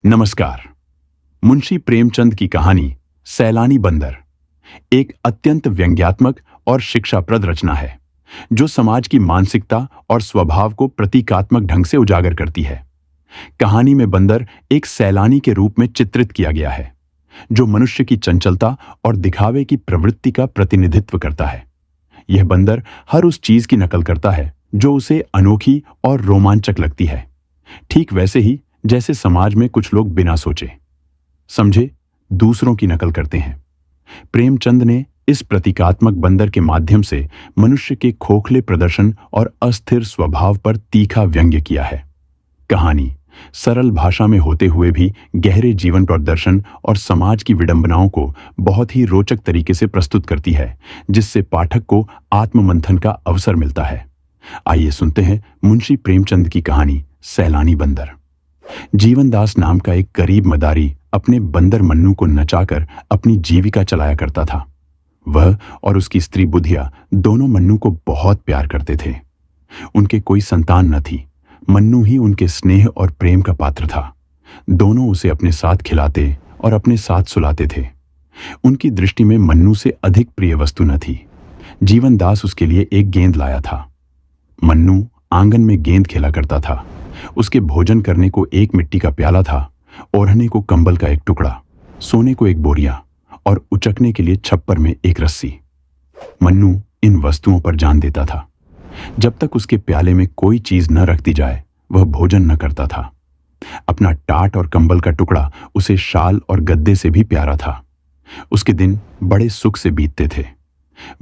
नमस्कार। मुंशी प्रेमचंद की कहानी सैलानी बंदर एक अत्यंत व्यंग्यात्मक और शिक्षाप्रद रचना है जो समाज की मानसिकता और स्वभाव को प्रतीकात्मक ढंग से उजागर करती है। कहानी में बंदर एक सैलानी के रूप में चित्रित किया गया है जो मनुष्य की चंचलता और दिखावे की प्रवृत्ति का प्रतिनिधित्व करता है। यह बंदर हर उस चीज की नकल करता है जो उसे अनोखी और रोमांचक लगती है, ठीक वैसे ही जैसे समाज में कुछ लोग बिना सोचे समझे दूसरों की नकल करते हैं। प्रेमचंद ने इस प्रतीकात्मक बंदर के माध्यम से मनुष्य के खोखले प्रदर्शन और अस्थिर स्वभाव पर तीखा व्यंग्य किया है। कहानी सरल भाषा में होते हुए भी गहरे जीवन प्रदर्शन और समाज की विडंबनाओं को बहुत ही रोचक तरीके से प्रस्तुत करती है, जिससे पाठक को आत्ममंथन का अवसर मिलता है। आइए सुनते हैं मुंशी प्रेमचंद की कहानी सैलानी बंदर। जीवनदास नाम का एक गरीब मदारी अपने बंदर मन्नू को नचाकर अपनी जीविका चलाया करता था। वह और उसकी स्त्री बुधिया दोनों मन्नू को बहुत प्यार करते थे। उनके कोई संतान न थी। मन्नू ही उनके स्नेह और प्रेम का पात्र था। दोनों उसे अपने साथ खिलाते और अपने साथ सुलाते थे। उनकी दृष्टि में मन्नू से अधिक प्रिय वस्तु न थी। जीवनदास उसके लिए एक गेंद लाया था। मन्नू आंगन में गेंद खेला करता था। उसके भोजन करने को एक मिट्टी का प्याला था, ओढ़ने को कंबल का एक टुकड़ा, सोने को एक बोरिया और उचकने के लिए छप्पर में एक रस्सी। मन्नू इन वस्तुओं पर जान देता था। जब तक उसके प्याले में कोई चीज न रख दी जाए वह भोजन न करता था। अपना टाट और कंबल का टुकड़ा उसे शाल और गद्दे से भी प्यारा था। उसके दिन बड़े सुख से बीतते थे।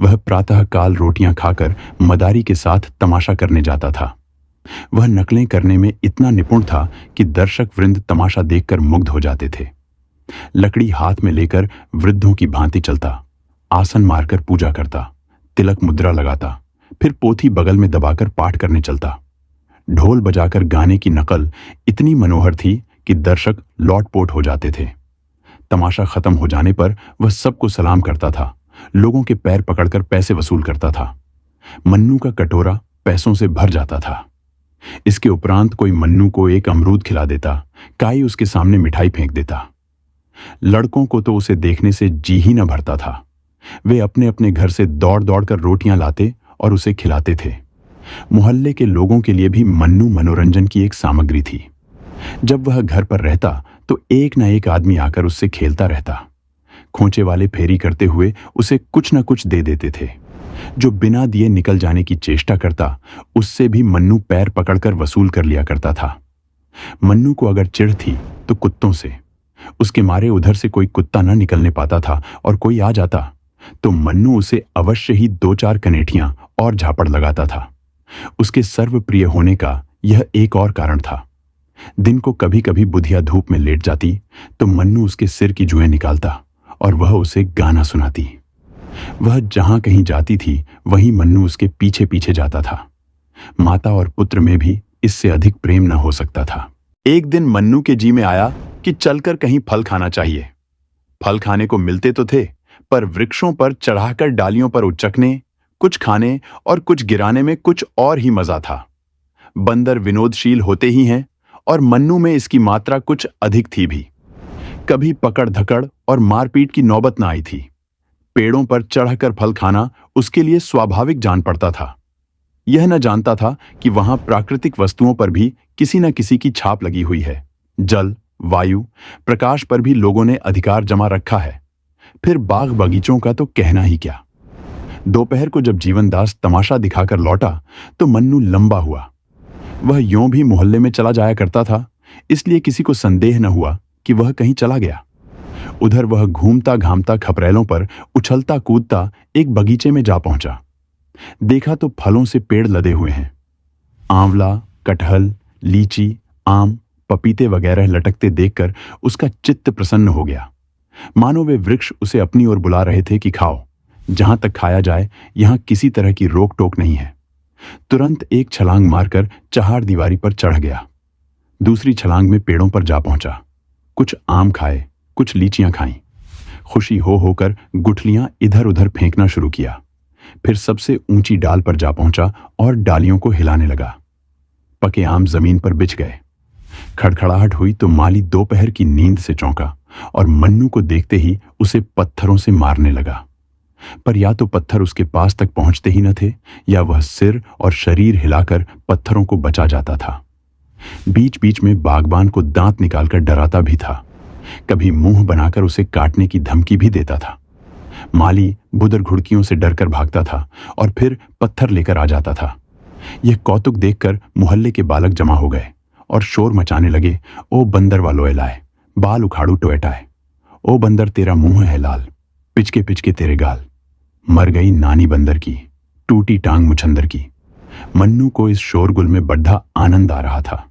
वह प्रातःकाल रोटियां खाकर मदारी के साथ तमाशा करने जाता था। वह नकलें करने में इतना निपुण था कि दर्शक वृंद तमाशा देखकर मुग्ध हो जाते थे। लकड़ी हाथ में लेकर वृद्धों की भांति चलता, आसन मारकर पूजा करता, तिलक मुद्रा लगाता, फिर पोथी बगल में दबाकर पाठ करने चलता। ढोल बजाकर गाने की नकल इतनी मनोहर थी कि दर्शक लौटपोट हो जाते थे। तमाशा खत्म हो जाने पर वह सबको सलाम करता था, लोगों के पैर पकड़कर पैसे वसूल करता था। मन्नू का कटोरा पैसों से भर जाता था। इसके उपरांत कोई मन्नू को एक अमरूद खिला देता, काई उसके सामने मिठाई फेंक देता। लड़कों को तो उसे देखने से जी ही न भरता था। वे अपने अपने घर से दौड़ दौड़ कर रोटियां लाते और उसे खिलाते थे। मोहल्ले के लोगों के लिए भी मन्नू मनोरंजन की एक सामग्री थी। जब वह घर पर रहता तो एक न एक आदमी आकर उससे खेलता रहता। खोंचे वाले फेरी करते हुए उसे कुछ न कुछ दे देते थे। जो बिना दिए निकल जाने की चेष्टा करता उससे भी मन्नू पैर पकड़कर वसूल कर लिया करता था। मन्नू को अगर चिढ़ थी तो कुत्तों से। उसके मारे उधर से कोई कुत्ता न निकलने पाता था और कोई आ जाता तो मन्नू उसे अवश्य ही 2-4 कनेठियां और झापड़ लगाता था। उसके सर्वप्रिय होने का यह एक और कारण था। दिन को कभी कभी बुधिया धूप में लेट जाती तो मन्नू उसके सिर की जुएं निकालता और वह उसे गाना सुनाती। वह जहां कहीं जाती थी वहीं मन्नू उसके पीछे पीछे जाता था। माता और पुत्र में भी इससे अधिक प्रेम न हो सकता था। एक दिन मन्नू के जी में आया कि चलकर कहीं फल खाना चाहिए। फल खाने को मिलते तो थे, पर वृक्षों पर चढ़ाकर डालियों पर उचकने, कुछ खाने और कुछ गिराने में कुछ और ही मजा था। बंदर विनोदशील होते ही हैं और मन्नू में इसकी मात्रा कुछ अधिक थी भी। कभी पकड़ धकड़ और मारपीट की नौबत न आई थी। पेड़ों पर चढ़कर फल खाना उसके लिए स्वाभाविक जान पड़ता था। यह न जानता था कि वहां प्राकृतिक वस्तुओं पर भी किसी न किसी की छाप लगी हुई है। जल, वायु, प्रकाश पर भी लोगों ने अधिकार जमा रखा है। फिर बाग बगीचों का तो कहना ही क्या। दोपहर को जब जीवनदास तमाशा दिखाकर लौटा तो मन्नू लंबा हुआ। वह यों भी मोहल्ले में चला जाया करता था, इसलिए किसी को संदेह न हुआ कि वह कहीं चला गया। उधर वह घूमता घामता खपरेलों पर उछलता कूदता एक बगीचे में जा पहुंचा। देखा तो फलों से पेड़ लदे हुए हैं। आंवला, कटहल, लीची, आम, पपीते वगैरह लटकते देखकर उसका चित्त प्रसन्न हो गया। मानो वे वृक्ष उसे अपनी ओर बुला रहे थे कि खाओ, जहां तक खाया जाए यहां किसी तरह की रोक टोक नहीं है। तुरंत एक छलांग मारकर चहार दीवारी पर चढ़ गया। दूसरी छलांग में पेड़ों पर जा पहुंचा। कुछ आम खाए, कुछ लीचियां खाईं। खुशी हो होकर गुठलियां इधर उधर फेंकना शुरू किया। फिर सबसे ऊंची डाल पर जा पहुंचा और डालियों को हिलाने लगा। पके आम जमीन पर बिछ गए। खड़खड़ाहट हुई तो माली दोपहर की नींद से चौंका और मन्नू को देखते ही उसे पत्थरों से मारने लगा। पर या तो पत्थर उसके पास तक पहुंचते ही न थे, या वह सिर और शरीर हिलाकर पत्थरों को बचा जाता था। बीच बीच में बागबान को दांत निकालकर डराता भी था, कभी मुंह बनाकर उसे काटने की धमकी भी देता था। माली बुदर घुड़कियों से डरकर भागता था और फिर पत्थर लेकर आ जाता था। यह कौतुक देखकर मोहल्ले के बालक जमा हो गए और शोर मचाने लगे, ओ बंदर वालों लाए, बाल उखाड़ू टोएटाए, ओ बंदर तेरा मुंह है लाल, पिचके पिचके तेरे गाल, मर गई नानी बंदर की, टूटी टांग मुछंदर की। मन्नू को इस शोरगुल में बड़ा आनंद आ रहा था।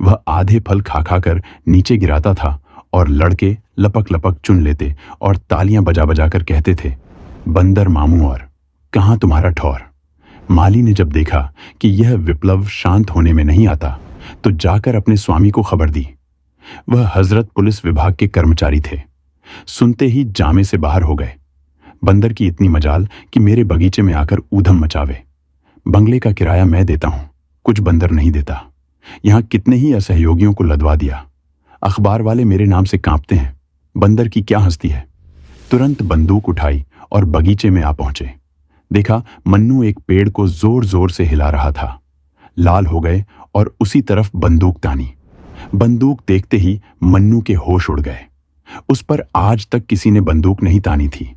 वह आधे फल खा खाकर नीचे गिराता था और लड़के लपक लपक चुन लेते और तालियां बजा बजा कर कहते थे, बंदर मामू और कहां तुम्हारा ठौर। माली ने जब देखा कि यह विप्लव शांत होने में नहीं आता तो जाकर अपने स्वामी को खबर दी। वह हजरत पुलिस विभाग के कर्मचारी थे। सुनते ही जामे से बाहर हो गए। बंदर की इतनी मजाल कि मेरे बगीचे में आकर ऊधम मचावे। बंगले का किराया मैं देता हूं, कुछ बंदर नहीं देता। यहां कितने ही असहयोगियों को लदवा दिया। अखबार वाले मेरे नाम से कांपते हैं। बंदर की क्या हस्ती है। तुरंत बंदूक उठाई और बगीचे में आ पहुंचे। देखा मन्नू एक पेड़ को जोर जोर से हिला रहा था। लाल हो गए और उसी तरफ बंदूक तानी। बंदूक देखते ही मन्नू के होश उड़ गए। उस पर आज तक किसी ने बंदूक नहीं तानी थी,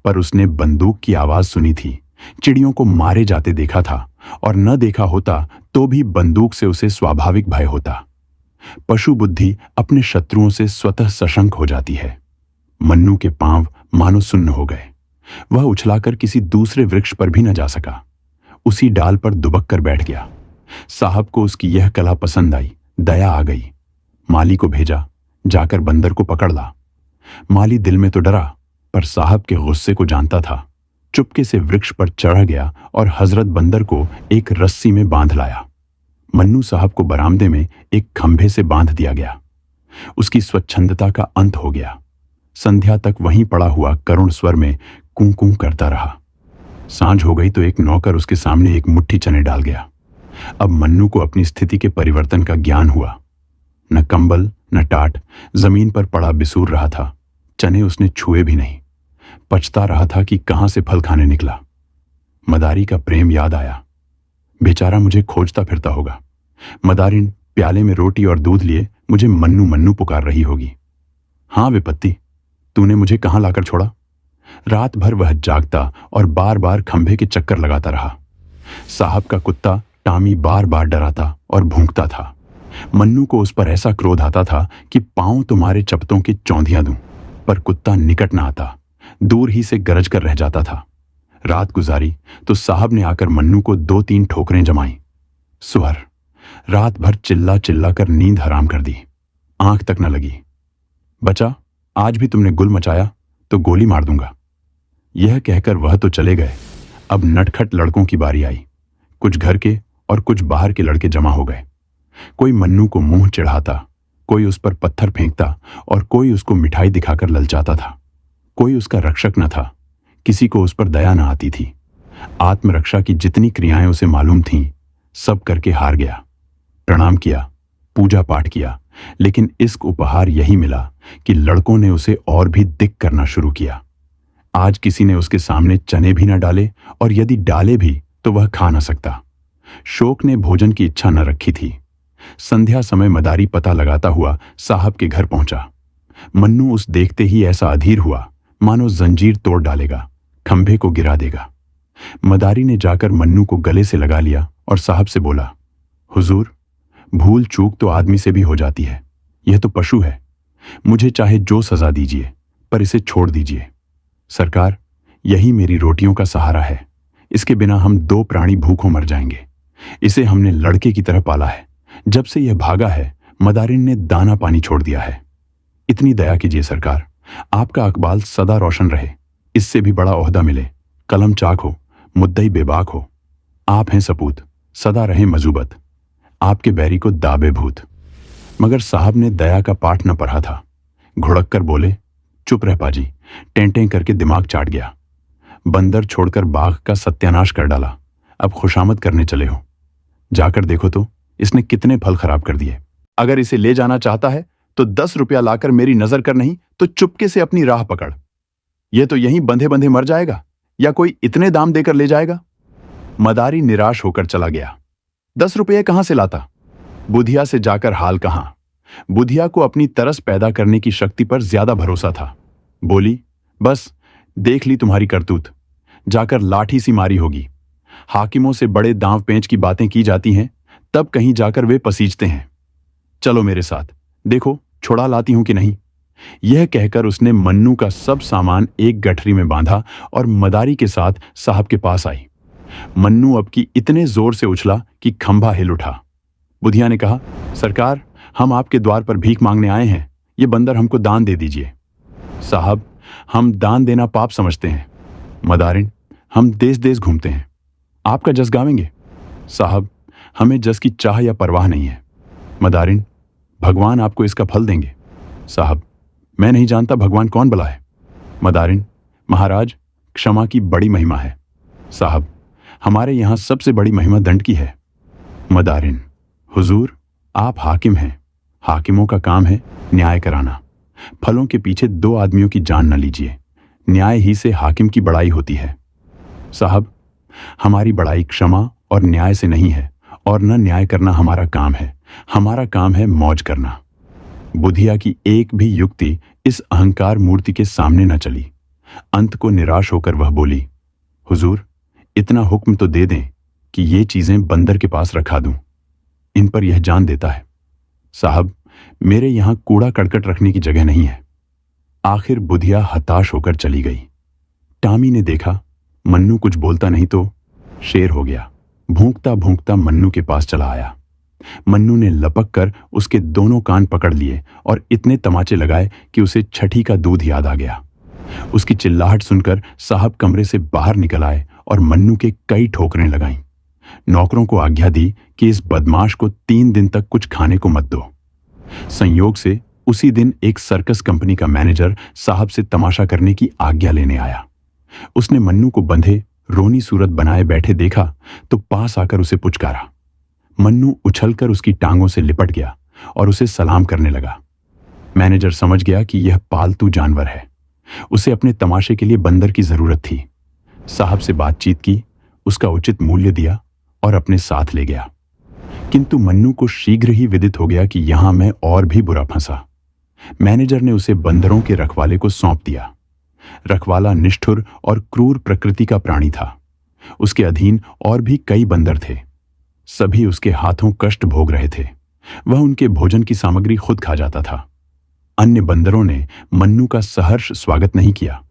पर उसने बंदूक की आवाज सुनी थी, चिड़ियों को मारे जाते देखा था, और न देखा होता तो भी बंदूक से उसे स्वाभाविक भय होता। पशु बुद्धि अपने शत्रुओं से स्वतः सशंक हो जाती है। मन्नू के पांव मानो सुन्न हो गए। वह उछलाकर किसी दूसरे वृक्ष पर भी न जा सका। उसी डाल पर दुबक कर बैठ गया। साहब को उसकी यह कला पसंद आई, दया आ गई। माली को भेजा, जाकर बंदर को पकड़ ला। माली दिल में तो डरा, पर साहब के गुस्से को जानता था। चुपके से वृक्ष पर चढ़ा गया और हजरत बंदर को एक रस्सी में बांध लाया। मन्नू साहब को बरामदे में एक खंभे से बांध दिया गया। उसकी स्वच्छंदता का अंत हो गया। संध्या तक वहीं पड़ा हुआ करुण स्वर में कूं कूं करता रहा। सांझ हो गई तो एक नौकर उसके सामने एक मुट्ठी चने डाल गया। अब मन्नू को अपनी स्थिति के परिवर्तन का ज्ञान हुआ। न कंबल न टाट, जमीन पर पड़ा बिसूर रहा था। चने उसने छुए भी नहीं। पछता रहा था कि कहां से फल खाने निकला। मदारी का प्रेम याद आया। बेचारा मुझे खोजता फिरता होगा। मदारिन प्याले में रोटी और दूध लिए मुझे मन्नू मन्नू पुकार रही होगी। हां विपत्ति, तूने मुझे कहां लाकर छोड़ा। रात भर वह जागता और बार बार खंभे के चक्कर लगाता रहा। साहब का कुत्ता टामी बार बार डराता और भूंकता था। मन्नू को उस पर ऐसा क्रोध आता था कि पांव तुम्हारे चपतों की चौंधियां दूं, पर कुत्ता निकट न आता, दूर ही से गरज कर रह जाता था। रात गुजारी तो साहब ने आकर मन्नू को 2-3 ठोकरें जमाई। सुअर, रात भर चिल्ला चिल्ला कर नींद हराम कर दी। आंख तक न लगी। बचा, आज भी तुमने गुल मचाया तो गोली मार दूंगा। यह कहकर वह तो चले गए। अब नटखट लड़कों की बारी आई। कुछ घर के और कुछ बाहर के लड़के जमा हो गए। कोई मन्नू को मुंह चिढ़ाता, कोई उस पर पत्थर फेंकता और कोई उसको मिठाई दिखाकर ललचाता था। कोई उसका रक्षक न था। किसी को उस पर दया न आती थी। आत्मरक्षा की जितनी क्रियाएं उसे मालूम थीं, सब करके हार गया। प्रणाम किया, पूजा पाठ किया, लेकिन इसका उपहार यही मिला कि लड़कों ने उसे और भी दिक करना शुरू किया। आज किसी ने उसके सामने चने भी न डाले, और यदि डाले भी तो वह खा न सकता। शोक ने भोजन की इच्छा न रखी थी। संध्या समय मदारी पता लगाता हुआ साहब के घर पहुंचा। मन्नू उस देखते ही ऐसा अधीर हुआ मानो जंजीर तोड़ डालेगा, खंभे को गिरा देगा। मदारी ने जाकर मन्नू को गले से लगा लिया और साहब से बोला, हुजूर, भूल चूक तो आदमी से भी हो जाती है। यह तो पशु है। मुझे चाहे जो सजा दीजिए, पर इसे छोड़ दीजिए। सरकार, यही मेरी रोटियों का सहारा है। इसके बिना हम 2 प्राणी भूखों मर जाएंगे। इसे हमने लड़के की तरह पाला है। जब से यह भागा है, मदारिन ने दाना पानी छोड़ दिया है। इतनी दया कीजिए सरकार, आपका अकबाल सदा रोशन रहे। इससे भी बड़ा ओहदा मिले, कलम चाक हो, मुद्दई बेबाक हो। आप हैं सपूत, सदा रहे मजूबत। आपके बैरी को दाबे भूत। मगर साहब ने दया का पाठ न पढ़ा था। घुड़क कर बोले, चुप रह पाजी, टेंटें करके दिमाग चाट गया। बंदर छोड़कर बाघ का सत्यानाश कर डाला। अब खुशामद करने चले हो। जाकर देखो तो इसने कितने फल खराब कर दिए। अगर इसे ले जाना चाहता है तो 10 रुपया लाकर मेरी नजर कर, नहीं तो चुपके से अपनी राह पकड़। ये तो यहीं बंधे बंधे मर जाएगा या कोई इतने दाम देकर ले जाएगा। मदारी निराश होकर चला गया। 10 रुपये कहां से लाता? बुधिया से जाकर हाल कहां। बुधिया को अपनी तरस पैदा करने की शक्ति पर ज्यादा भरोसा था। बोली, बस देख ली तुम्हारी करतूत, जाकर लाठी सी मारी होगी। हाकिमों से बड़े दांव पेंच की बातें की जाती हैं, तब कहीं जाकर वे पसीजते हैं। चलो मेरे साथ, देखो छुड़ा लाती हूं कि नहीं। यह कहकर उसने मन्नू का सब सामान एक गठरी में बांधा और मदारी के साथ साहब के पास आई। मन्नू अब की इतने जोर से उछला कि खंभा हिल उठा। बुधिया ने कहा, सरकार, हम आपके द्वार पर भीख मांगने आए हैं, ये बंदर हमको दान दे दीजिए। साहब, हम दान देना पाप समझते हैं। मदारिन, हम देश देश घूमते हैं, आपका जस गावेंगे। साहब, हमें जस की चाह या परवाह नहीं है। मदारिन, भगवान आपको इसका फल देंगे। साहब, मैं नहीं जानता भगवान कौन भला है। मदारिन, महाराज, क्षमा की बड़ी महिमा है। साहब, हमारे यहां सबसे बड़ी महिमा दंड की है। मदारिन, हुजूर, आप हाकिम हैं, हाकिमों का काम है न्याय कराना। फलों के पीछे 2 आदमियों की जान न लीजिए, न्याय ही से हाकिम की बड़ाई होती है। साहब, हमारी बड़ाई क्षमा और न्याय से नहीं है, और न न्याय करना हमारा काम है, हमारा काम है मौज करना। बुधिया की एक भी युक्ति इस अहंकार मूर्ति के सामने न चली। अंत को निराश होकर वह बोली, हुजूर, इतना हुक्म तो दे दें कि ये चीजें बंदर के पास रखा दूं, इन पर यह जान देता है। साहब, मेरे यहां कूड़ा करकट रखने की जगह नहीं है। आखिर बुधिया हताश होकर चली गई। टामी ने देखा मन्नू कुछ बोलता नहीं तो शेर हो गया। भूंकता भूंकता मन्नू के पास चला आया। मन्नू ने लपक कर उसके दोनों कान पकड़ लिए और इतने तमाचे लगाए कि उसे छठी का दूध याद आ गया। उसकी चिल्लाहट सुनकर साहब कमरे से बाहर निकल आए और मन्नू के कई ठोकरें लगाईं। नौकरों को आज्ञा दी कि इस बदमाश को 3 दिन तक कुछ खाने को मत दो। संयोग से उसी दिन एक सर्कस कंपनी का मैनेजर साहब से तमाशा करने की आज्ञा लेने आया। उसने मन्नू को बंधे रोनी सूरत बनाए बैठे देखा तो पास आकर उसे पुचकारा। मन्नू उछलकर उसकी टांगों से लिपट गया और उसे सलाम करने लगा। मैनेजर समझ गया कि यह पालतू जानवर है, उसे अपने तमाशे के लिए बंदर की जरूरत थी। साहब से बातचीत की, उसका उचित मूल्य दिया और अपने साथ ले गया। किंतु मन्नू को शीघ्र ही विदित हो गया कि यहां मैं और भी बुरा फंसा। मैनेजर ने उसे बंदरों के रखवाले को सौंप दिया। रखवाला निष्ठुर और क्रूर प्रकृति का प्राणी था। उसके अधीन और भी कई बंदर थे। सभी उसके हाथों कष्ट भोग रहे थे। वह उनके भोजन की सामग्री खुद खा जाता था। अन्य बंदरों ने मन्नू का सहर्ष स्वागत नहीं किया।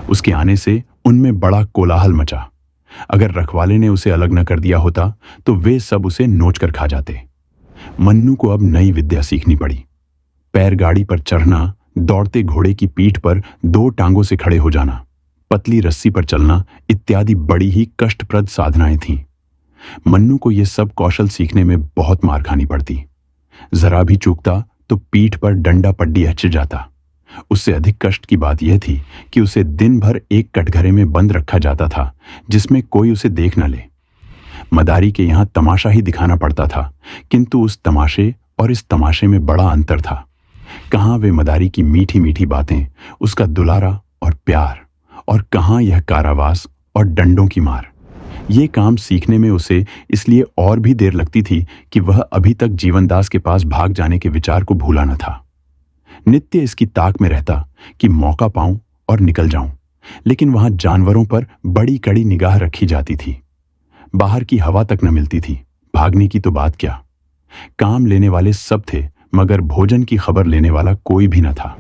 उसके आने से उनमें बड़ा कोलाहल मचा। अगर रखवाले ने उसे अलग न कर दिया होता तो वे सब उसे नोच कर खा जाते। मन्नू को अब नई विद्या सीखनी पड़ी। पैरगाड़ी पर चढ़ना, दौड़ते घोड़े की पीठ पर 2 टांगों से खड़े हो जाना, पतली रस्सी पर चलना इत्यादि बड़ी ही कष्टप्रद साधनाएं थीं। मन्नू को यह सब कौशल सीखने में बहुत मार खानी पड़ती। जरा भी चूकता तो पीठ पर डंडा पड्डी अच जाता। उससे अधिक कष्ट की बात यह थी कि उसे दिन भर एक कटघरे में बंद रखा जाता था जिसमें कोई उसे देख न ले। मदारी के यहां तमाशा ही दिखाना पड़ता था, किंतु उस तमाशे और इस तमाशे में बड़ा अंतर था। कहां वे मदारी की मीठी मीठी बातें, उसका दुलारा और प्यार, और कहां यह कारावास और डंडों की मार। ये काम सीखने में उसे इसलिए और भी देर लगती थी कि वह अभी तक जीवनदास के पास भाग जाने के विचार को भूला न था। नित्य इसकी ताक में रहता कि मौका पाऊं और निकल जाऊं, लेकिन वहां जानवरों पर बड़ी कड़ी निगाह रखी जाती थी। बाहर की हवा तक न मिलती थी, भागने की तो बात क्या। काम लेने वाले सब थे, मगर भोजन की खबर लेने वाला कोई भी न था।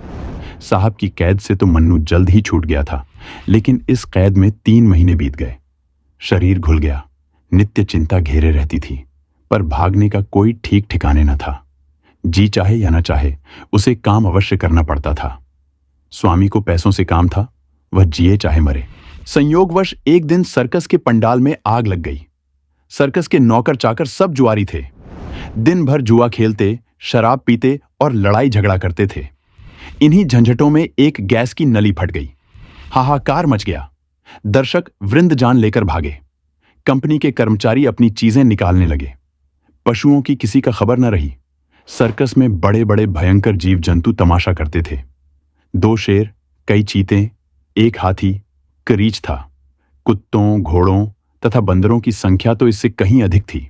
साहब की कैद से तो मन्नू जल्द ही छूट गया था, लेकिन इस कैद में 3 महीने बीत गए। शरीर घुल गया, नित्य चिंता घेरे रहती थी, पर भागने का कोई ठीक ठिकाने न था। जी चाहे या न चाहे उसे काम अवश्य करना पड़ता था। स्वामी को पैसों से काम था, वह जिए चाहे मरे। संयोगवश एक दिन सर्कस के पंडाल में आग लग गई। सर्कस के नौकर चाकर सब जुआरी थे। दिन भर जुआ खेलते, शराब पीते और लड़ाई झगड़ा करते थे। इन्हीं झंझटों में एक गैस की नली फट गई। हाहाकार मच गया। दर्शक वृंद जान लेकर भागे। कंपनी के कर्मचारी अपनी चीजें निकालने लगे। पशुओं की किसी का खबर न रही। सर्कस में बड़े बड़े भयंकर जीव जंतु तमाशा करते थे। 2 शेर, कई चीते, एक हाथी, करीच था। कुत्तों, घोड़ों तथा बंदरों की संख्या तो इससे कहीं अधिक थी।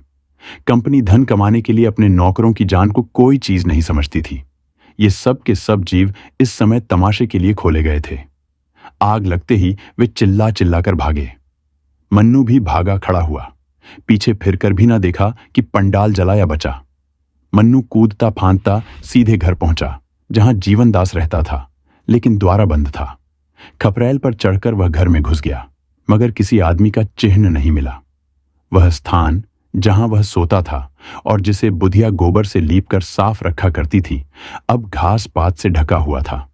कंपनी धन कमाने के लिए अपने नौकरों की जान को कोई चीज नहीं समझती थी। ये सब के सब जीव इस समय तमाशे के लिए खोले गए थे। आग लगते ही वे चिल्ला चिल्ला कर भागे। मन्नू भी भागा खड़ा हुआ, पीछे फिरकर भी ना देखा कि पंडाल जला या बचा। मन्नू कूदता फांदता सीधे घर पहुंचा, जहां जीवनदास रहता था, लेकिन द्वारा बंद था। खपरेल पर चढ़कर वह घर में घुस गया, मगर किसी आदमी का चिन्ह नहीं मिला। वह स्थान जहां वह सोता था और जिसे बुधिया गोबर से लीपकर साफ रखा करती थी, अब घास पात से ढका हुआ था।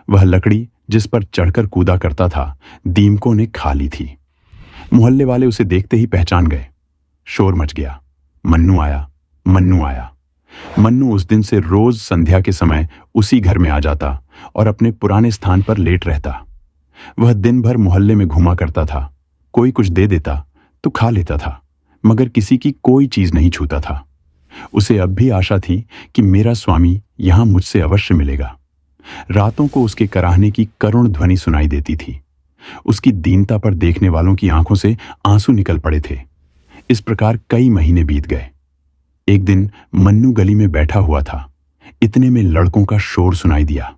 वह लकड़ी जिस पर चढ़कर कूदा करता था, दीमकों ने खा ली थी। मोहल्ले वाले उसे देखते ही पहचान गए। शोर मच गया, मन्नू आया, मन्नू आया। मन्नू उस दिन से रोज संध्या के समय उसी घर में आ जाता और अपने पुराने स्थान पर लेट रहता। वह दिन भर मोहल्ले में घूमा करता था। कोई कुछ दे देता तो खा लेता था, मगर किसी की कोई चीज नहीं छूता था। उसे अब भी आशा थी कि मेरा स्वामी यहां मुझसे अवश्य मिलेगा। रातों को उसके कराहने की करुण ध्वनि सुनाई देती थी। उसकी दीनता पर देखने वालों की आंखों से आंसू निकल पड़े थे। इस प्रकार कई महीने बीत गए। एक दिन मन्नू गली में बैठा हुआ था। इतने में लड़कों का शोर सुनाई दिया।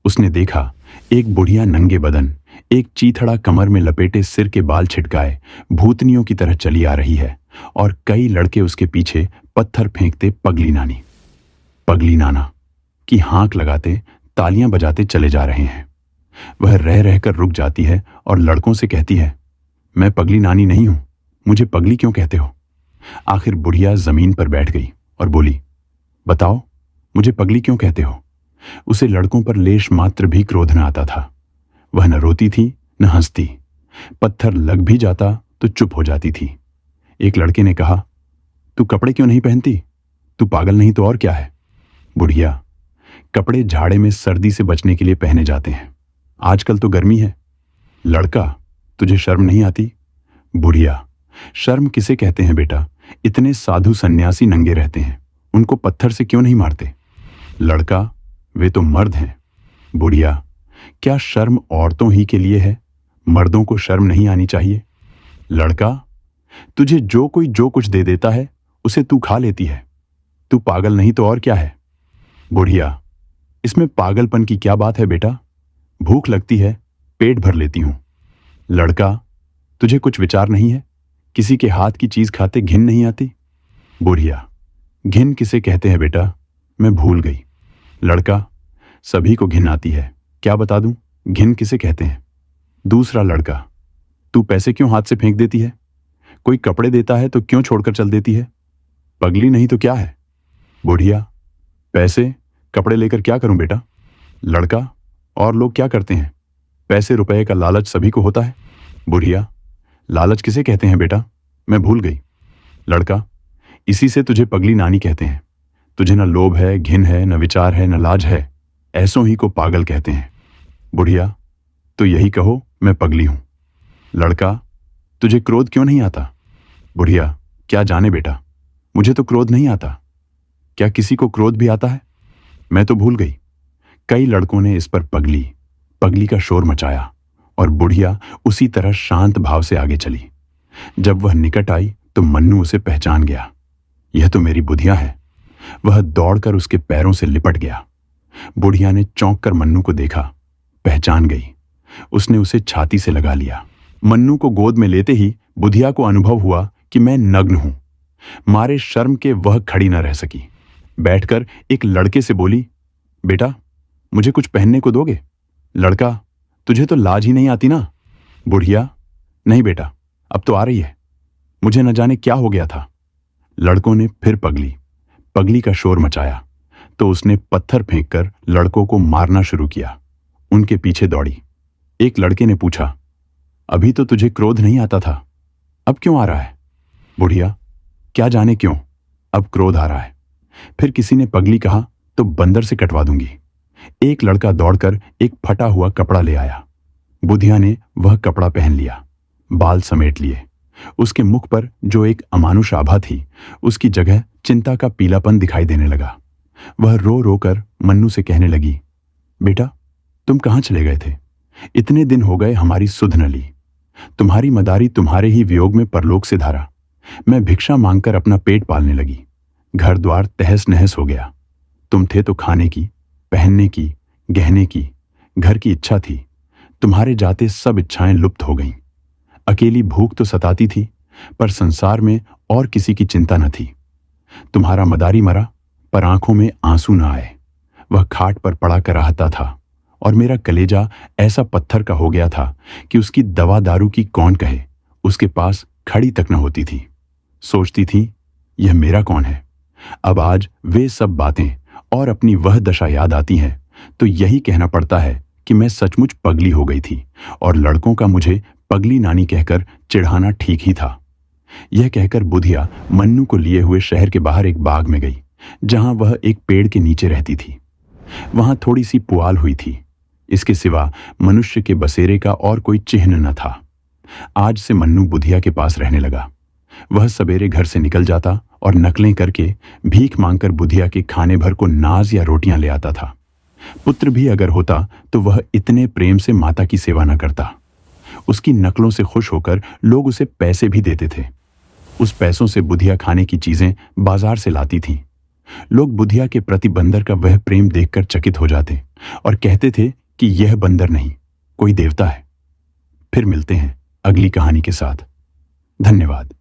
उसने देखा, एक बुढ़िया नंगे बदन, एक चीथड़ा कमर में लपेटे सिर के बाल छिटकाए भूतनियों की तरह चली आ रही है, और कई लड़के उसके पीछे पत्थर फेंकते पगली नाना की हांक लगाते, तालियां बजाते चले जा रहे हैं। वह रह रहकर रुक जाती है और लड़कों से कहती है, मैं पगली नानी नहीं हूं, मुझे पगली क्यों कहते हो? आखिर बुढ़िया जमीन पर बैठ गई और बोली, बताओ, मुझे पगली क्यों कहते हो? उसे लड़कों पर लेश मात्र भी क्रोध न आता था। वह न रोती थी न हंसती। पत्थर लग भी जाता तो चुप हो जाती थी। एक लड़के ने कहा, तू कपड़े क्यों नहीं पहनती? तू पागल नहीं तो और क्या है? बुढ़िया, कपड़े झाड़े में सर्दी से बचने के लिए पहने जाते हैं, आजकल तो गर्मी है। लड़का, तुझे शर्म नहीं आती? बुढ़िया, शर्म किसे कहते हैं बेटा? इतने साधु सन्यासी नंगे रहते हैं, उनको पत्थर से क्यों नहीं मारते? लड़का, वे तो मर्द हैं। बुढ़िया, क्या शर्म औरतों ही के लिए है? मर्दों को शर्म नहीं आनी चाहिए? लड़का, तुझे जो कोई जो कुछ दे देता है उसे तू खा लेती है, तू पागल नहीं तो और क्या है? बुढ़िया, इसमें पागलपन की क्या बात है बेटा? भूख लगती है, पेट भर लेती हूं। लड़का, तुझे कुछ विचार नहीं है? किसी के हाथ की चीज खाते घिन नहीं आती? बुढ़िया, घिन किसे कहते हैं बेटा? मैं भूल गई। लड़का, सभी को घिन आती है, क्या बता दूं घिन किसे कहते हैं? दूसरा लड़का, तू पैसे क्यों हाथ से फेंक देती है? कोई कपड़े देता है तो क्यों छोड़कर चल देती है? पगली नहीं तो क्या है? बुढ़िया, पैसे कपड़े लेकर क्या करूं बेटा? लड़का, और लोग क्या करते हैं? पैसे रुपए का लालच सभी को होता है। बुढ़िया, लालच किसे कहते हैं बेटा? मैं भूल गई। लड़का, इसी से तुझे पगली नानी कहते हैं। तुझे न लोभ है, घिन है, न विचार है, न लाज है, ऐसों ही को पागल कहते हैं। बुढ़िया, तो यही कहो मैं पगली हूं। लड़का, तुझे क्रोध क्यों नहीं आता? बुढ़िया, क्या जाने बेटा, मुझे तो क्रोध नहीं आता। क्या किसी को क्रोध भी आता है? मैं तो भूल गई। कई लड़कों ने इस पर पगली का शोर मचाया और बुढ़िया उसी तरह शांत भाव से आगे चली। जब वह निकट आई तो मन्नू उसे पहचान गया। यह तो मेरी बुधिया है। वह दौड़कर उसके पैरों से लिपट गया। बुढ़िया ने चौंक कर मन्नू को देखा, पहचान गई। उसने उसे छाती से लगा लिया। मन्नू को गोद में लेते ही बुधिया को अनुभव हुआ कि मैं नग्न हूं। मारे शर्म के वह खड़ी न रह सकी। बैठकर एक लड़के से बोली, बेटा, मुझे कुछ पहनने को दोगे? लड़का, तुझे तो लाज ही नहीं आती ना? बुढ़िया, नहीं बेटा, अब तो आ रही है, मुझे न जाने क्या हो गया था। लड़कों ने फिर पगली का शोर मचाया तो उसने पत्थर फेंककर लड़कों को मारना शुरू किया। उनके पीछे दौड़ी। एक लड़के ने पूछा, अभी तो तुझे क्रोध नहीं आता था, अब क्यों आ रहा है? बुढ़िया, क्या जाने क्यों, अब क्रोध आ रहा है। फिर किसी ने पगली कहा तो बंदर से कटवा दूंगी। एक लड़का दौड़कर एक फटा हुआ कपड़ा ले आया। बुधिया ने वह कपड़ा पहन लिया, बाल समेट लिए। उसके मुख पर जो एक अमानुष आभा थी, उसकी जगह चिंता का पीलापन दिखाई देने लगा। वह रो रो कर मन्नू से कहने लगी, बेटा, तुम कहाँ चले गए थे? इतने दिन हो गए हमारी सुध न ली। तुम्हारी मदारी तुम्हारे ही वियोग में परलोक से धारा। मैं भिक्षा मांगकर अपना पेट पालने लगी। घर द्वार तहस नहस हो गया। तुम थे तो खाने की, पहनने की, गहने की, घर की इच्छा थी। तुम्हारे जाते सब इच्छाएं लुप्त हो गईं। अकेली भूख तो सताती थी, पर संसार में और किसी की चिंता न थी। तुम्हारा मदारी मरा, पर आंखों में आंसू न आए। वह खाट पर पड़ा कराहता था और मेरा कलेजा ऐसा पत्थर का हो गया था कि उसकी दवा दारू की कौन कहे, उसके पास खड़ी तक न होती थी। सोचती थी, यह मेरा कौन है? अब आज वे सब बातें और अपनी वह दशा याद आती हैं तो यही कहना पड़ता है कि मैं सचमुच पगली हो गई थी और लड़कों का मुझे पगली नानी कहकर चिढ़ाना ठीक ही था। यह कहकर बुधिया मन्नू को लिए हुए शहर के बाहर एक बाग में गई, जहां वह एक पेड़ के नीचे रहती थी। वहां थोड़ी सी पुआल हुई थी। इसके सिवा मनुष्य के बसेरे का और कोई चिन्ह न था। आज से मन्नू बुधिया के पास रहने लगा। वह सवेरे घर से निकल जाता और नकलें करके भीख मांगकर बुधिया के खाने भर को नाज या रोटियां ले आता था। पुत्र भी अगर होता तो वह इतने प्रेम से माता की सेवा न करता। उसकी नकलों से खुश होकर लोग उसे पैसे भी देते थे। उस पैसों से बुधिया खाने की चीजें बाजार से लाती थी। लोग बुधिया के प्रति बंदर का वह प्रेम देखकर चकित हो जाते और कहते थे कि यह बंदर नहीं, कोई देवता है। फिर मिलते हैं अगली कहानी के साथ। धन्यवाद।